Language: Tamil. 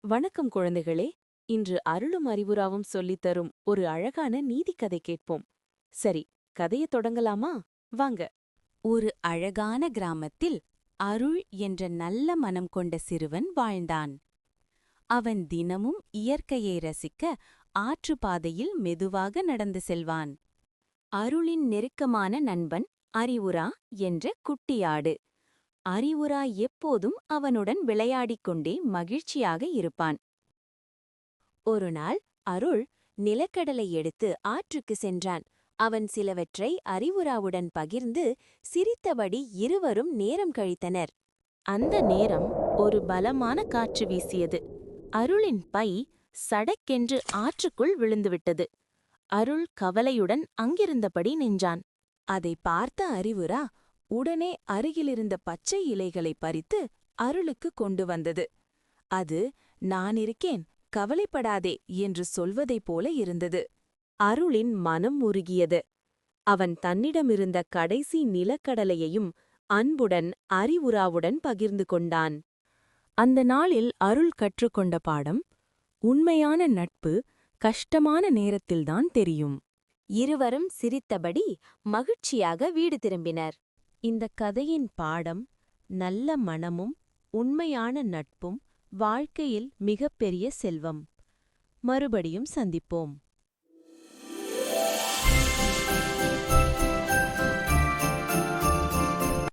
வணக்கம் குழந்தைகளே. இன்று அருளும் அறிவுராவும் சொல்லித் தரும் ஒரு அழகான நீதிக்கதை கேட்போம். சரி, கதைய தொடங்கலாமா? வாங்க. ஒரு அழகான கிராமத்தில் அருள் என்ற நல்ல மனம் கொண்ட சிறுவன் வாழ்ந்தான். அவன் தினமும் இயற்கையை ரசிக்க ஆற்றுப்பாதையில் மெதுவாக நடந்து செல்வான். அருளின் நெருக்கமான நண்பன் அறிவுரா என்ற குட்டியாடு. அறிவுரா எப்போதும் அவனுடன் விளையாடிக் கொண்டே மகிழ்ச்சியாக இருப்பான். ஒருநாள் அருள் நிலக்கடலை எடுத்து ஆற்றுக்கு சென்றான். அவன் சிலவற்றை அறிவுராவுடன் பகிர்ந்து சிரித்தபடி இருவரும் நேரம் கழித்தனர். அந்த நேரம் ஒரு பலமான காற்று வீசியது. அருளின் பை சடக்கென்று ஆற்றுக்குள் விழுந்துவிட்டது. அருள் கவலையுடன் அங்கிருந்தபடி நின்றான். அதை பார்த்த அறிவுரா உடனே அருகிலிருந்த பச்சை இலைகளை பறித்து அருளுக்கு கொண்டு வந்தது. அது நான் இருக்கேன், கவலைப்படாதே என்று சொல்வதைப் போல இருந்தது. அருளின் மனம் உருகியது. அவன் தன்னிடமிருந்த கடைசி நிலக்கடலையையும் அன்புடன் அறிவுராவுடன் பகிர்ந்து கொண்டான். அந்த நாளில் அருள் கற்றுக்கொண்ட பாடம், உண்மையான நட்பு கஷ்டமான நேரத்தில்தான் தெரியும். இருவரும் சிரித்தபடி மகிழ்ச்சியாக வீடு திரும்பினர். இந்த கதையின் பாடம், நல்ல மனமும் உண்மையான நட்பும் வாழ்க்கையில் மிகப்பெரிய செல்வம். மறுபடியும் சந்திப்போம்.